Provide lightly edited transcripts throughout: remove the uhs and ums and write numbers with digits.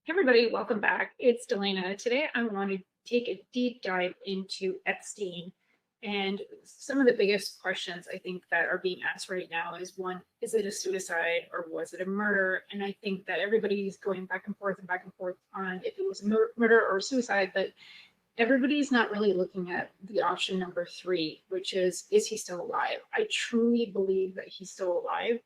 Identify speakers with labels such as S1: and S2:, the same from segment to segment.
S1: Hey everybody, welcome back. It's Delana. Today I want to take a deep dive into Epstein and some of the biggest questions I think that are being asked right now is one, is it a suicide or was it a murder? And I think that everybody's going back and forth on if it was a murder or suicide, but everybody's not really looking at the option number three, which is he still alive? I truly believe that he's still alive.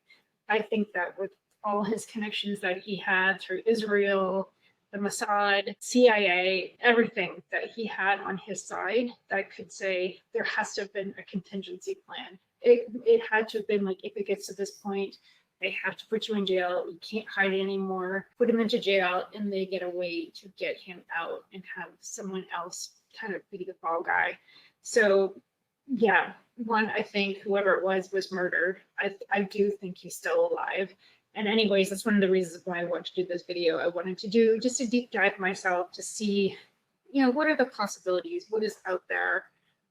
S1: I think that with all his connections that he had through Israel, the Mossad, CIA, everything that he had on his side, that could say there has to have been a contingency plan. It had to have been like, if it gets to this point, they have to put you in jail. You can't hide anymore. Put him into jail, and they get a way to get him out and have someone else kind of be the fall guy. So, yeah, one, I think whoever it was murdered. I do think he's still alive. And anyways, that's one of the reasons why I wanted to do this video. I wanted to do just a deep dive myself to see, what are the possibilities? What is out there?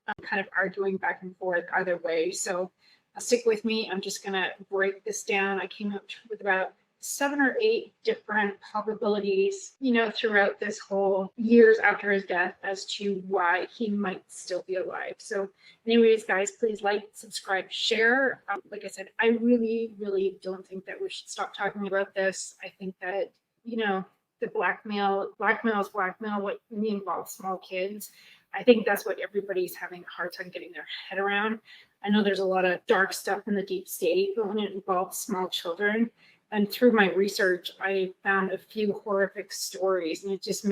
S1: I'm kind of arguing back and forth either way. So stick with me. I'm just going to break this down. I came up with about 7 or 8 different probabilities, throughout this whole years after his death as to why he might still be alive. So anyways, guys, please like, subscribe, share. Like I said, I really, really don't think that we should stop talking about this. I think that, the blackmail is blackmail, what involves small kids. I think that's what everybody's having a hard time getting their head around. I know there's a lot of dark stuff in the deep state, but when it involves small children, and through my research, I found a few horrific stories, and it just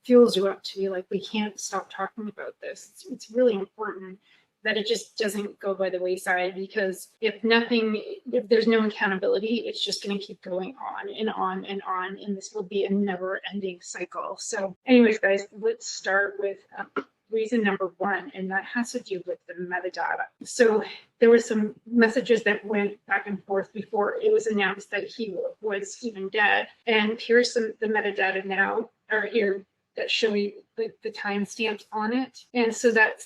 S1: fuels you up to be like, we can't stop talking about this. It's really important that it just doesn't go by the wayside, because if there's no accountability, it's just going to keep going on and on and on, and this will be a never-ending cycle. So anyways, guys, let's start with reason number 1, and that has to do with the metadata. So there were some messages that went back and forth before it was announced that he was even dead. And here's the metadata now, or here, that show you the timestamps on it. And so that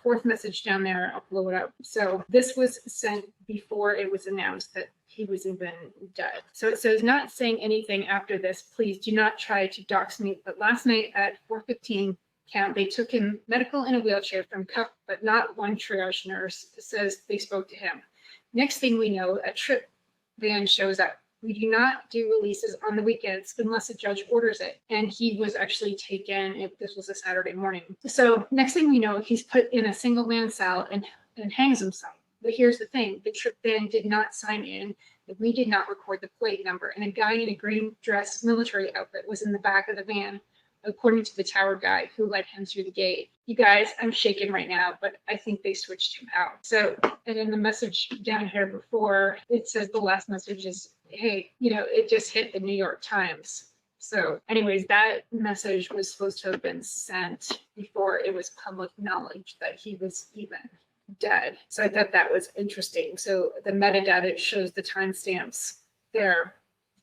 S1: fourth message down there, I'll blow it up. So this was sent before it was announced that he was even dead. So it says, not saying anything after this, please do not try to dox me. But last night at 4:15, they took him medical in a wheelchair from cuff, but not one triage nurse says they spoke to him. Next thing we know, a trip van shows up. We do not do releases on the weekends unless a judge orders it. And he was actually taken, this was a Saturday morning. So next thing we know, he's put in a single man cell and hangs himself. But here's the thing, the trip van did not sign in, we did not record the plate number, and a guy in a green dress military outfit was in the back of the van, according to the tower guy who led him through the gate. You guys, I'm shaking right now, but I think they switched him out. So, and in the message down here before, it says the last message is, hey, it just hit the New York Times. So anyways, that message was supposed to have been sent before it was public knowledge that he was even dead. So I thought that was interesting. So the metadata shows the timestamps there.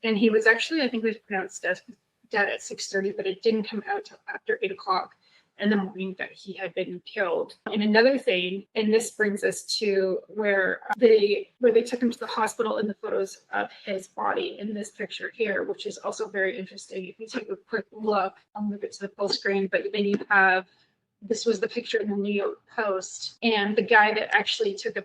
S1: And he was actually, I think it was pronounced dead at 6:30, but it didn't come out till after 8 o'clock in the morning that he had been killed. And another thing, and this brings us to where they took him to the hospital, in the photos of his body in this picture here, which is also very interesting. If you take a quick look, I'll move it to the full screen, but then you have, this was the picture in the New York Post, and the guy that actually took the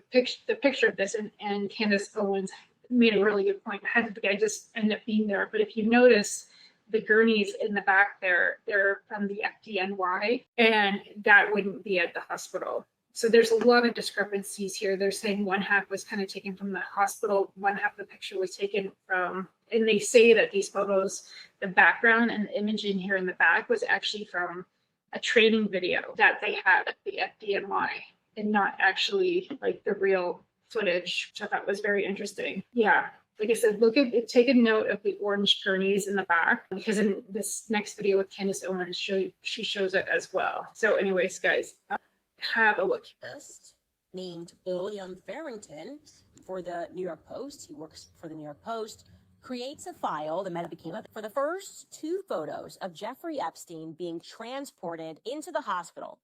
S1: picture of this, and Candace Owens made a really good point. How did the guy just end up being there? But if you notice, the gurneys in the back there, they're from the FDNY, and that wouldn't be at the hospital. So there's a lot of discrepancies here. They're saying one half was kind of taken from the hospital, one half of the picture was taken from, and they say that these photos, the background and the imaging here in the back was actually from a training video that they had at the FDNY, and not actually like the real footage, which I thought was very interesting. Yeah. Like I said, take a note of the orange gurneys in the back, because in this next video with Candace Owens, she shows it as well. So anyways, guys, have a look.
S2: Named William Farrington for the New York Post. He works for the New York Post, creates a file, the meta became for the first 2 photos of Jeffrey Epstein being transported into the hospital,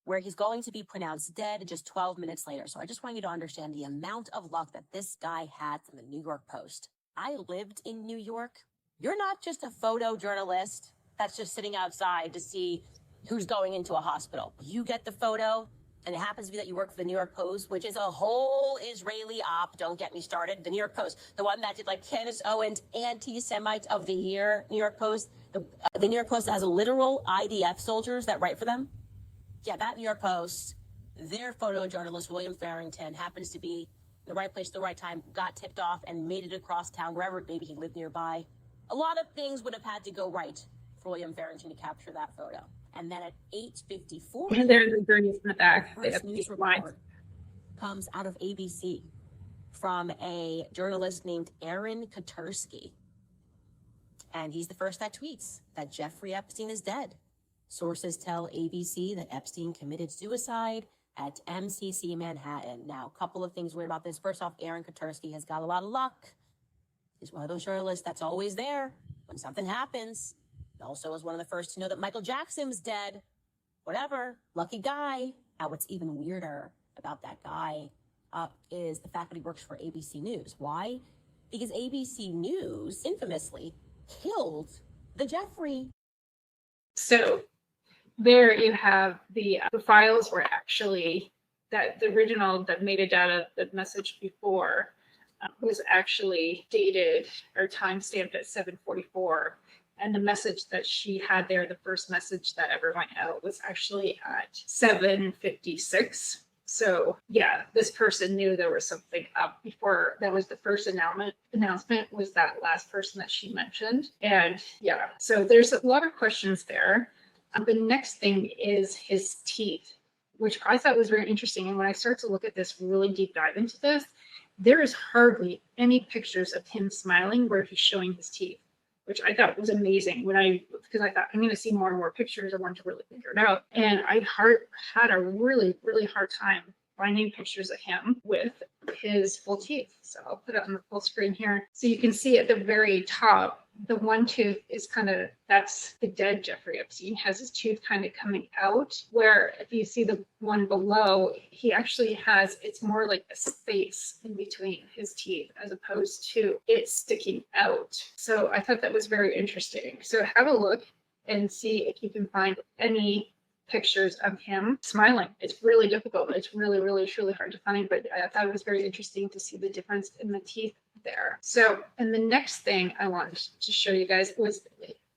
S2: where he's going to be pronounced dead just 12 minutes later. So I just want you to understand the amount of luck that this guy had from the New York Post. I lived in New York You're not just a photojournalist that's just sitting outside to see who's going into a hospital. You get the photo, and it happens to be that you work for the New York Post, which is a whole Israeli op. Don't get me started. The New York Post, the one that did like Candace Owens, anti-Semite of the year, New York Post. The New York Post has literal IDF soldiers that write for them. Yeah, that New York Post, their photojournalist, William Farrington, happens to be in the right place at the right time, got tipped off and made it across town, wherever maybe he lived nearby. A lot of things would have had to go right for William Farrington to capture that photo. And then at 8:54,
S1: There's the gurneys in the back.
S2: first news report comes out of ABC from a journalist named Aaron Katursky. And he's the first that tweets that Jeffrey Epstein is dead. Sources tell ABC that Epstein committed suicide at MCC Manhattan. Now, a couple of things weird about this. First off, Aaron Katursky has got a lot of luck. He's one of those journalists that's always there when something happens. He also was one of the first to know that Michael Jackson's dead. Whatever, lucky guy. Now, what's even weirder about that guy is the fact that he works for ABC News. Why? Because ABC News infamously killed the Jeffrey.
S1: So there you have the files were actually that the original, the metadata, the message before was actually dated or timestamped at 7:44. And the message that she had there, the first message that ever went out, was actually at 7:56. So yeah, this person knew there was something up before. That was the first announcement was that last person that she mentioned. And yeah, so there's a lot of questions there. The next thing is his teeth, which I thought was very interesting. And when I start to look at this, really deep dive into this, there is hardly any pictures of him smiling where he's showing his teeth, which I thought was amazing because I thought I'm going to see more and more pictures. I wanted to really figure it out. And I had a really, really hard time finding pictures of him with his full teeth. So I'll put it on the full screen here. So you can see at the very top, the one tooth is that's the dead Jeffrey Epstein, has his tooth kind of coming out, where if you see the one below, he actually has, it's more like a space in between his teeth as opposed to it sticking out. So I thought that was very interesting. So have a look and see if you can find any pictures of him smiling. It's really difficult. It's really, really, truly hard to find, but I thought it was very interesting to see the difference in the teeth there. So, and the next thing I wanted to show you guys was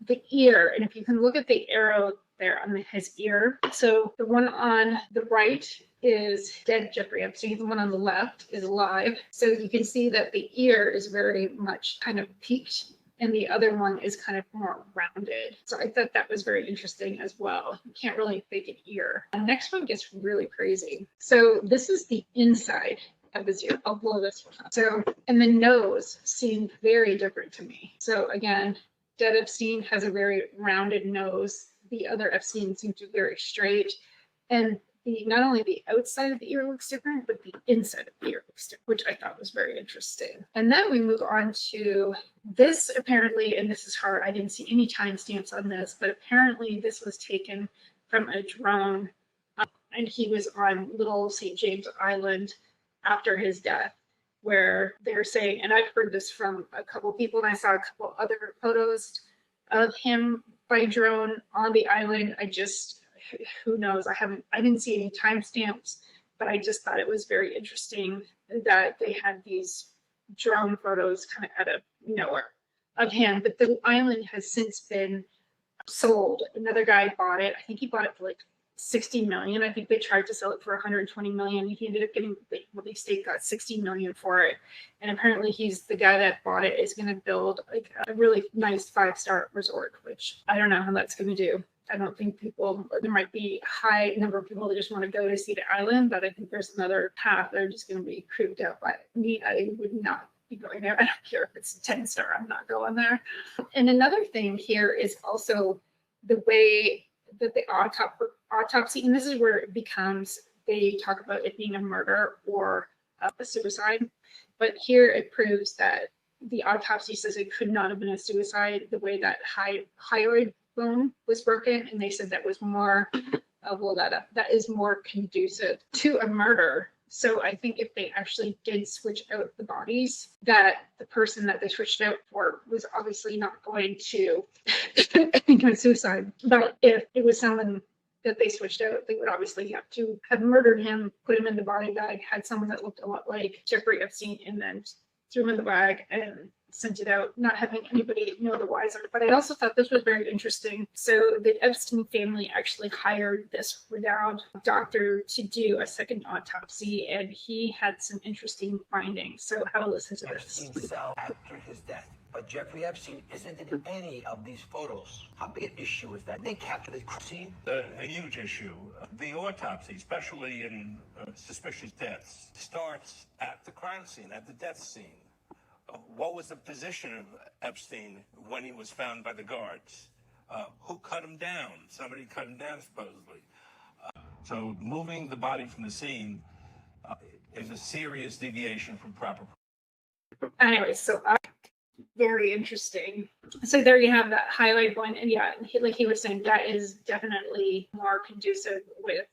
S1: the ear. And if you can look at the arrow there on his ear. So the one on the right is dead Jeffrey Epstein. The one on the left is alive. So you can see that the ear is very much kind of peaked, and the other one is kind of more rounded. So I thought that was very interesting as well. You can't really fake an ear. The next one gets really crazy. So this is the inside of his ear. I'll blow this one up. So, and the nose seemed very different to me. So again, dead Epstein has a very rounded nose. The other Epstein seemed to be very straight. And not only the outside of the ear looks different, but the inside of the ear looks different, which I thought was very interesting. And then we move on to this apparently, and this is hard, I didn't see any timestamps on this, but apparently this was taken from a drone, and he was on Little St. James Island after his death, where they're saying, and I've heard this from a couple people, and I saw a couple other photos of him by drone on the island. Who knows? I didn't see any timestamps, but I just thought it was very interesting that they had these drone photos kind of out of nowhere of him. But the island has since been sold. Another guy bought it. I think he bought it for like 60 million. I think they tried to sell it for 120 million. He ended up getting, the state got 60 million for it. And apparently he's the guy that bought it is going to build like a really nice 5-star resort, which I don't know how that's going to do. I don't think there might be a high number of people that just want to go to see the island, but I think there's another path. They're just going to be creeped out by me. I would not be going there. I don't care if it's a 10-star, I'm not going there. And another thing here is also the way that the autopsy, and this is where it becomes, they talk about it being a murder or a suicide, but here it proves that the autopsy says it could not have been a suicide, the way that hyoid bone was broken, and they said that was more that is more conducive to a murder So I think if they actually did switch out the bodies, that the person that they switched out for was obviously not going to commit suicide. But if it was someone that they switched out, they would obviously have to have murdered him, put him in the body bag, had someone that looked a lot like Jeffrey Epstein, and then threw him in the bag and sent it out, not having anybody know the wiser. But I also thought this was very interesting. So the Epstein family actually hired this renowned doctor to do a second autopsy, and he had some interesting findings. So have a listen to this.
S3: Epstein's cell after his death. But Jeffrey Epstein isn't in any of these photos. How big an issue is that? They captured the crime scene.
S4: A huge issue. The autopsy, especially in suspicious deaths, starts at the crime scene, at the death scene. What was the position of Epstein when he was found by the guards? Who cut him down? Somebody cut him down, supposedly. So moving the body from the scene is a serious deviation from proper.
S1: Anyway, so very interesting. So there you have that highlight one. And yeah, like he was saying, that is definitely more conducive with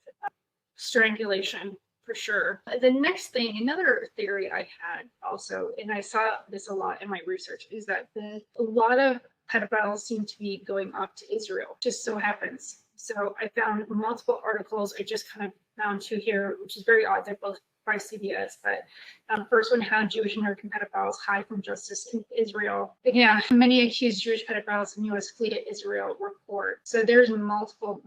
S1: strangulation for sure. The next thing, another theory I had also, and I saw this a lot in my research, is that a lot of pedophiles seem to be going off to Israel. Just so happens. So I found multiple articles. I just kind of found two here, which is very odd. They're both by CBS, but first one, how Jewish American pedophiles hide from justice in Israel. But yeah, many accused Jewish pedophiles in U.S. flee to Israel report. So there's multiple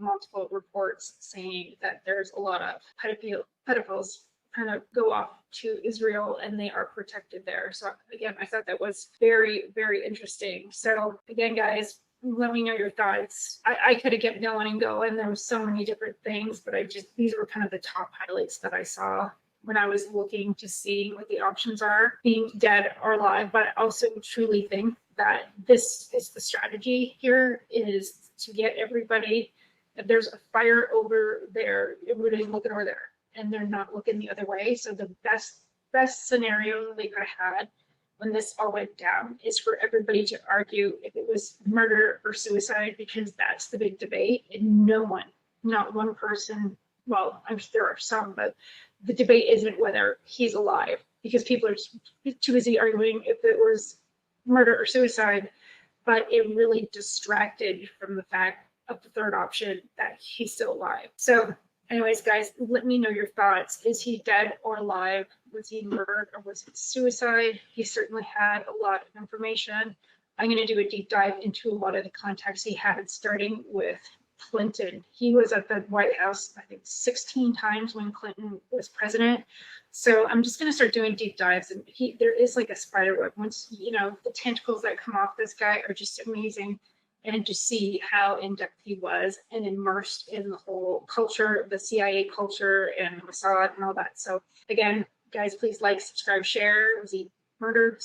S1: reports saying that there's a lot of pedophiles kind of go off to Israel and they are protected there. So again, I thought that was very, very interesting. So again, guys, let me know your thoughts. I could have kept going and going. There was so many different things, but these were kind of the top highlights that I saw when I was looking to see what the options are, being dead or alive. But I also truly think that this is the strategy here, is to get everybody, if there's a fire over there, everybody's looking over there and they're not looking the other way. So the best scenario they could have had when this all went down is for everybody to argue if it was murder or suicide, because that's the big debate. And no one, not one person, well, I'm sure there are some, but the debate isn't whether he's alive, because people are too busy arguing if it was murder or suicide. But it really distracted from the fact of the third option, that he's still alive. So anyways, guys, let me know your thoughts. Is he dead or alive? Was he murdered or was it suicide? He certainly had a lot of information. I'm going to do a deep dive into a lot of the contacts he had, starting with Clinton. He was at the White House, I think, 16 times when Clinton was president. So I'm just going to start doing deep dives. And there is like a spider web. Once, the tentacles that come off this guy are just amazing. And to see how in-depth he was and immersed in the whole culture, the CIA culture and Mossad and all that. So again, guys, please like, subscribe, share. Was he murdered?